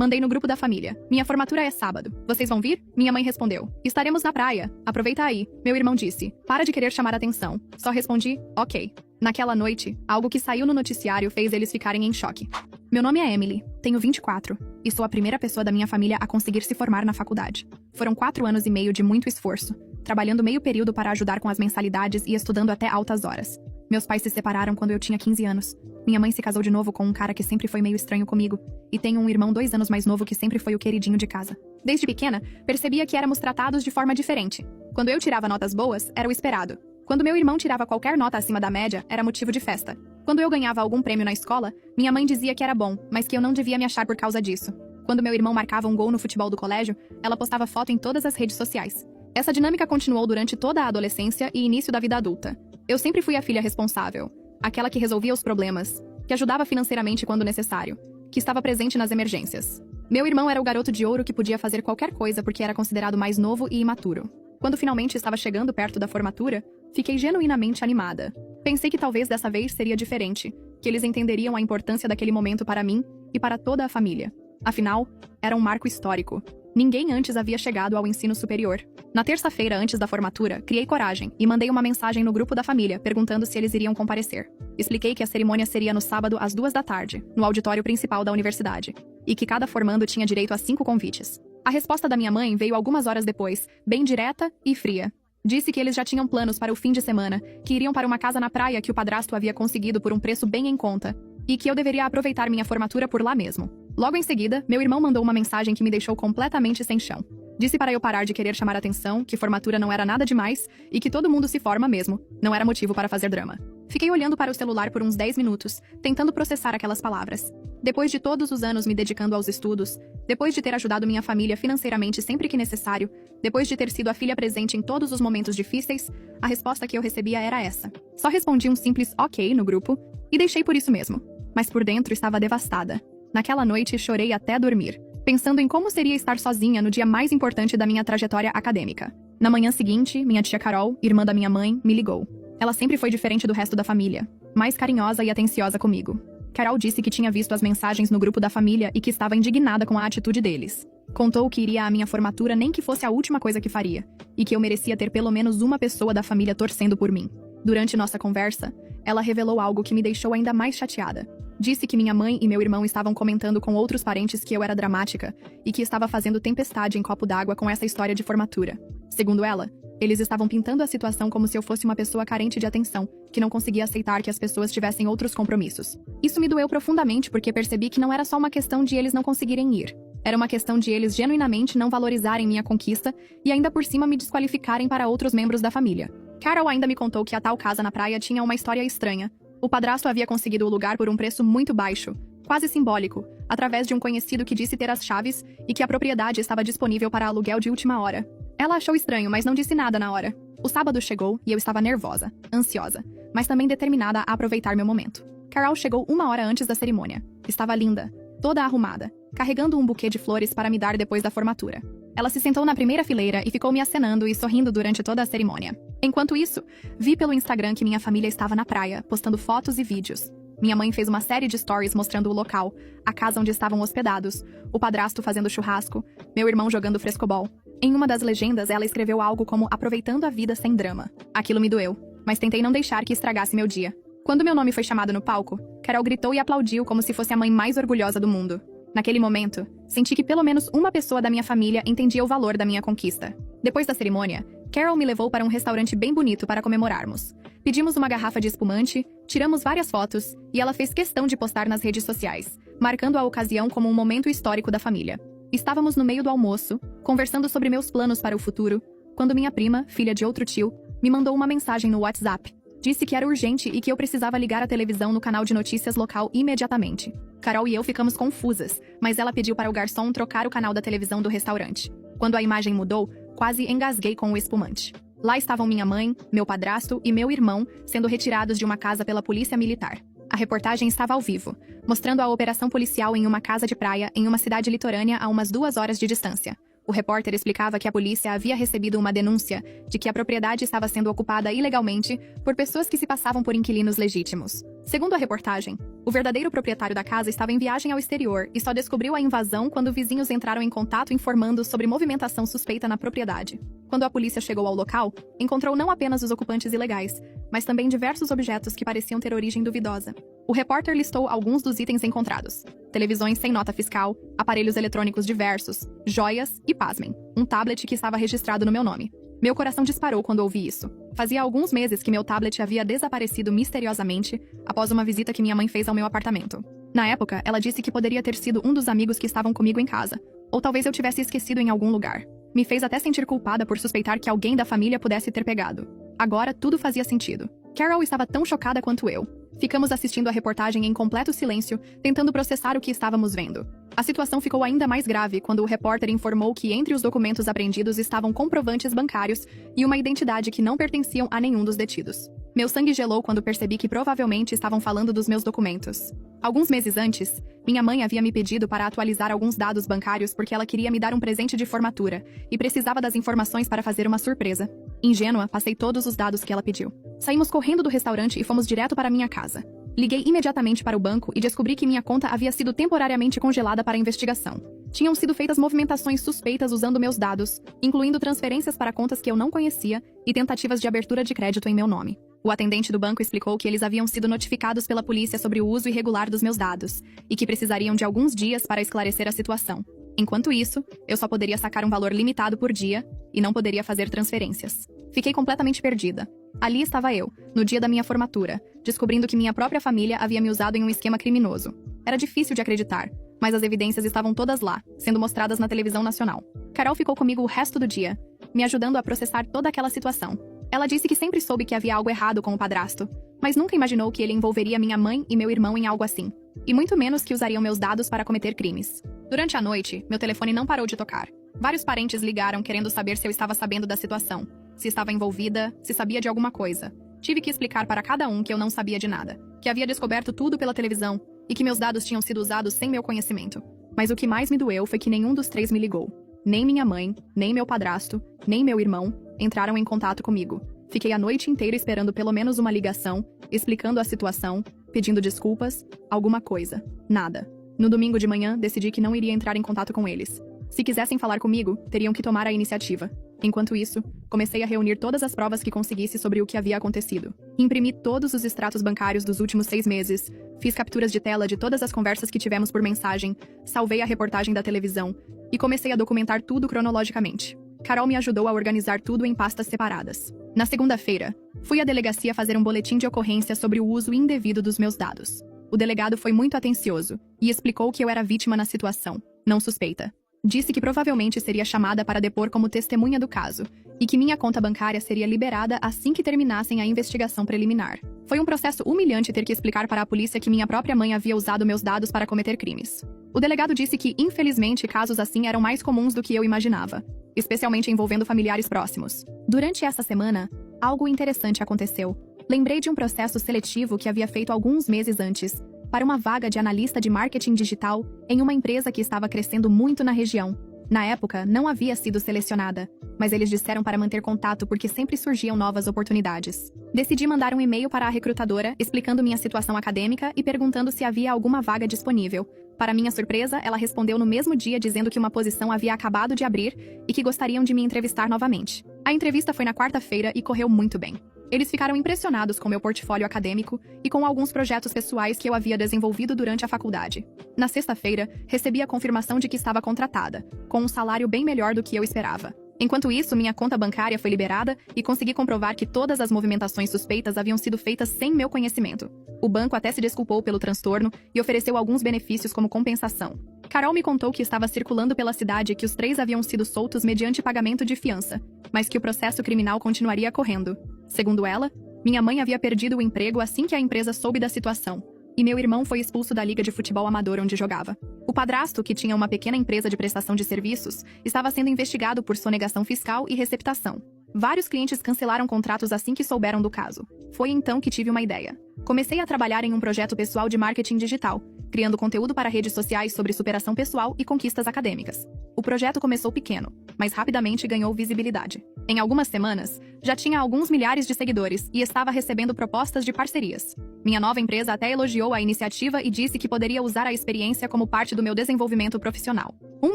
Mandei no grupo da família. Minha formatura é sábado. Vocês vão vir? Minha mãe respondeu. Estaremos na praia. Aproveita aí. Meu irmão disse. Para de querer chamar atenção. Só respondi, ok. Naquela noite, algo que saiu no noticiário fez eles ficarem em choque. Meu nome é Emily, tenho 24, e sou a primeira pessoa da minha família a conseguir se formar na faculdade. Foram 4 anos e meio de muito esforço, trabalhando meio período para ajudar com as mensalidades e estudando até altas horas. Meus pais se separaram quando eu tinha 15 anos. Minha mãe se casou de novo com um cara que sempre foi meio estranho comigo, e tenho um irmão 2 anos mais novo que sempre foi o queridinho de casa. Desde pequena, percebia que éramos tratados de forma diferente. Quando eu tirava notas boas, era o esperado. Quando meu irmão tirava qualquer nota acima da média, era motivo de festa. Quando eu ganhava algum prêmio na escola, minha mãe dizia que era bom, mas que eu não devia me achar por causa disso. Quando meu irmão marcava um gol no futebol do colégio, ela postava foto em todas as redes sociais. Essa dinâmica continuou durante toda a adolescência e início da vida adulta. Eu sempre fui a filha responsável, aquela que resolvia os problemas, que ajudava financeiramente quando necessário, que estava presente nas emergências. Meu irmão era o garoto de ouro que podia fazer qualquer coisa porque era considerado mais novo e imaturo. Quando finalmente estava chegando perto da formatura, fiquei genuinamente animada. Pensei que talvez dessa vez seria diferente, que eles entenderiam a importância daquele momento para mim e para toda a família. Afinal, era um marco histórico. Ninguém antes havia chegado ao ensino superior. Na terça-feira antes da formatura, criei coragem e mandei uma mensagem no grupo da família perguntando se eles iriam comparecer. Expliquei que a cerimônia seria no sábado às 2 da tarde, no auditório principal da universidade, e que cada formando tinha direito a 5 convites. A resposta da minha mãe veio algumas horas depois, bem direta e fria. Disse que eles já tinham planos para o fim de semana, que iriam para uma casa na praia que o padrasto havia conseguido por um preço bem em conta, e que eu deveria aproveitar minha formatura por lá mesmo. Logo em seguida, meu irmão mandou uma mensagem que me deixou completamente sem chão. Disse para eu parar de querer chamar atenção, que formatura não era nada demais e que todo mundo se forma mesmo, não era motivo para fazer drama. Fiquei olhando para o celular por uns 10 minutos, tentando processar aquelas palavras. Depois de todos os anos me dedicando aos estudos, depois de ter ajudado minha família financeiramente sempre que necessário, depois de ter sido a filha presente em todos os momentos difíceis, a resposta que eu recebia era essa. Só respondi um simples ok no grupo e deixei por isso mesmo. Mas por dentro estava devastada. Naquela noite chorei até dormir, pensando em como seria estar sozinha no dia mais importante da minha trajetória acadêmica. Na manhã seguinte, minha tia Carol, irmã da minha mãe, me ligou. Ela sempre foi diferente do resto da família, mais carinhosa e atenciosa comigo. Carol disse que tinha visto as mensagens no grupo da família e que estava indignada com a atitude deles. Contou que iria à minha formatura nem que fosse a última coisa que faria, e que eu merecia ter pelo menos uma pessoa da família torcendo por mim. Durante nossa conversa, ela revelou algo que me deixou ainda mais chateada. Disse que minha mãe e meu irmão estavam comentando com outros parentes que eu era dramática e que estava fazendo tempestade em copo d'água com essa história de formatura. Segundo ela, eles estavam pintando a situação como se eu fosse uma pessoa carente de atenção, que não conseguia aceitar que as pessoas tivessem outros compromissos. Isso me doeu profundamente porque percebi que não era só uma questão de eles não conseguirem ir. Era uma questão de eles genuinamente não valorizarem minha conquista e ainda por cima me desqualificarem para outros membros da família. Carol ainda me contou que a tal casa na praia tinha uma história estranha. O padrasto havia conseguido o lugar por um preço muito baixo, quase simbólico, através de um conhecido que disse ter as chaves e que a propriedade estava disponível para aluguel de última hora. Ela achou estranho, mas não disse nada na hora. O sábado chegou e eu estava nervosa, ansiosa, mas também determinada a aproveitar meu momento. Carol chegou 1 hora antes da cerimônia. Estava linda, toda arrumada, carregando um buquê de flores para me dar depois da formatura. Ela se sentou na primeira fileira e ficou me acenando e sorrindo durante toda a cerimônia. Enquanto isso, vi pelo Instagram que minha família estava na praia, postando fotos e vídeos. Minha mãe fez uma série de stories mostrando o local, a casa onde estavam hospedados, o padrasto fazendo churrasco, meu irmão jogando frescobol. Em uma das legendas, ela escreveu algo como aproveitando a vida sem drama. Aquilo me doeu, mas tentei não deixar que estragasse meu dia. Quando meu nome foi chamado no palco, Carol gritou e aplaudiu como se fosse a mãe mais orgulhosa do mundo. Naquele momento, senti que pelo menos uma pessoa da minha família entendia o valor da minha conquista. Depois da cerimônia, Carol me levou para um restaurante bem bonito para comemorarmos. Pedimos uma garrafa de espumante, tiramos várias fotos e ela fez questão de postar nas redes sociais, marcando a ocasião como um momento histórico da família. Estávamos no meio do almoço, conversando sobre meus planos para o futuro, quando minha prima, filha de outro tio, me mandou uma mensagem no WhatsApp. Disse que era urgente e que eu precisava ligar a televisão no canal de notícias local imediatamente. Carol e eu ficamos confusas, mas ela pediu para o garçom trocar o canal da televisão do restaurante. Quando a imagem mudou, quase engasguei com o espumante. Lá estavam minha mãe, meu padrasto e meu irmão sendo retirados de uma casa pela polícia militar. A reportagem estava ao vivo, mostrando a operação policial em uma casa de praia em uma cidade litorânea a umas 2 horas de distância. O repórter explicava que a polícia havia recebido uma denúncia de que a propriedade estava sendo ocupada ilegalmente por pessoas que se passavam por inquilinos legítimos. Segundo a reportagem, o verdadeiro proprietário da casa estava em viagem ao exterior e só descobriu a invasão quando vizinhos entraram em contato informando sobre movimentação suspeita na propriedade. Quando a polícia chegou ao local, encontrou não apenas os ocupantes ilegais, mas também diversos objetos que pareciam ter origem duvidosa. O repórter listou alguns dos itens encontrados: televisões sem nota fiscal, aparelhos eletrônicos diversos, joias e, pasmem, um tablet que estava registrado no meu nome. Meu coração disparou quando ouvi isso. Fazia alguns meses que meu tablet havia desaparecido misteriosamente após uma visita que minha mãe fez ao meu apartamento. Na época, ela disse que poderia ter sido um dos amigos que estavam comigo em casa, ou talvez eu tivesse esquecido em algum lugar. Me fez até sentir culpada por suspeitar que alguém da família pudesse ter pegado. Agora, tudo fazia sentido. Carol estava tão chocada quanto eu. Ficamos assistindo a reportagem em completo silêncio, tentando processar o que estávamos vendo. A situação ficou ainda mais grave quando o repórter informou que entre os documentos apreendidos estavam comprovantes bancários e uma identidade que não pertenciam a nenhum dos detidos. Meu sangue gelou quando percebi que provavelmente estavam falando dos meus documentos. Alguns meses antes, minha mãe havia me pedido para atualizar alguns dados bancários porque ela queria me dar um presente de formatura e precisava das informações para fazer uma surpresa. Ingênua, passei todos os dados que ela pediu. Saímos correndo do restaurante e fomos direto para minha casa. Liguei imediatamente para o banco e descobri que minha conta havia sido temporariamente congelada para a investigação. Tinham sido feitas movimentações suspeitas usando meus dados, incluindo transferências para contas que eu não conhecia e tentativas de abertura de crédito em meu nome. O atendente do banco explicou que eles haviam sido notificados pela polícia sobre o uso irregular dos meus dados e que precisariam de alguns dias para esclarecer a situação. Enquanto isso, eu só poderia sacar um valor limitado por dia e não poderia fazer transferências. Fiquei completamente perdida. Ali estava eu, no dia da minha formatura, descobrindo que minha própria família havia me usado em um esquema criminoso. Era difícil de acreditar, mas as evidências estavam todas lá, sendo mostradas na televisão nacional. Carol ficou comigo o resto do dia, me ajudando a processar toda aquela situação. Ela disse que sempre soube que havia algo errado com o padrasto, mas nunca imaginou que ele envolveria minha mãe e meu irmão em algo assim, e muito menos que usariam meus dados para cometer crimes. Durante a noite, meu telefone não parou de tocar. Vários parentes ligaram querendo saber se eu estava sabendo da situação, se estava envolvida, se sabia de alguma coisa. Tive que explicar para cada um que eu não sabia de nada, que havia descoberto tudo pela televisão e que meus dados tinham sido usados sem meu conhecimento. Mas o que mais me doeu foi que nenhum dos três me ligou. Nem minha mãe, nem meu padrasto, nem meu irmão entraram em contato comigo. Fiquei a noite inteira esperando pelo menos uma ligação, explicando a situação, pedindo desculpas, alguma coisa. Nada. No domingo de manhã, decidi que não iria entrar em contato com eles. Se quisessem falar comigo, teriam que tomar a iniciativa. Enquanto isso, comecei a reunir todas as provas que conseguisse sobre o que havia acontecido. Imprimi todos os extratos bancários dos últimos 6 meses, fiz capturas de tela de todas as conversas que tivemos por mensagem, salvei a reportagem da televisão e comecei a documentar tudo cronologicamente. Carol me ajudou a organizar tudo em pastas separadas. Na segunda-feira, fui à delegacia fazer um boletim de ocorrência sobre o uso indevido dos meus dados. O delegado foi muito atencioso e explicou que eu era vítima na situação, não suspeita. Disse que provavelmente seria chamada para depor como testemunha do caso e que minha conta bancária seria liberada assim que terminassem a investigação preliminar. Foi um processo humilhante ter que explicar para a polícia que minha própria mãe havia usado meus dados para cometer crimes. O delegado disse que, infelizmente, casos assim eram mais comuns do que eu imaginava, especialmente envolvendo familiares próximos. Durante essa semana, algo interessante aconteceu. Lembrei de um processo seletivo que havia feito alguns meses antes, para uma vaga de analista de marketing digital em uma empresa que estava crescendo muito na região. Na época, não havia sido selecionada, mas eles disseram para manter contato porque sempre surgiam novas oportunidades. Decidi mandar um e-mail para a recrutadora explicando minha situação acadêmica e perguntando se havia alguma vaga disponível. Para minha surpresa, ela respondeu no mesmo dia dizendo que uma posição havia acabado de abrir e que gostariam de me entrevistar novamente. A entrevista foi na quarta-feira e correu muito bem. Eles ficaram impressionados com meu portfólio acadêmico e com alguns projetos pessoais que eu havia desenvolvido durante a faculdade. Na sexta-feira, recebi a confirmação de que estava contratada, com um salário bem melhor do que eu esperava. Enquanto isso, minha conta bancária foi liberada e consegui comprovar que todas as movimentações suspeitas haviam sido feitas sem meu conhecimento. O banco até se desculpou pelo transtorno e ofereceu alguns benefícios como compensação. Carol me contou que estava circulando pela cidade que os 3 haviam sido soltos mediante pagamento de fiança, mas que o processo criminal continuaria correndo. Segundo ela, minha mãe havia perdido o emprego assim que a empresa soube da situação, e meu irmão foi expulso da liga de futebol amador onde jogava. O padrasto, que tinha uma pequena empresa de prestação de serviços, estava sendo investigado por sonegação fiscal e receptação. Vários clientes cancelaram contratos assim que souberam do caso. Foi então que tive uma ideia. Comecei a trabalhar em um projeto pessoal de marketing digital, criando conteúdo para redes sociais sobre superação pessoal e conquistas acadêmicas. O projeto começou pequeno, mas rapidamente ganhou visibilidade. Em algumas semanas, já tinha alguns milhares de seguidores e estava recebendo propostas de parcerias. Minha nova empresa até elogiou a iniciativa e disse que poderia usar a experiência como parte do meu desenvolvimento profissional. Um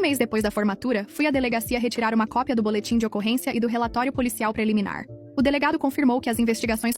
mês depois da formatura, fui à delegacia retirar uma cópia do boletim de ocorrência e do relatório policial preliminar. O delegado confirmou que as investigações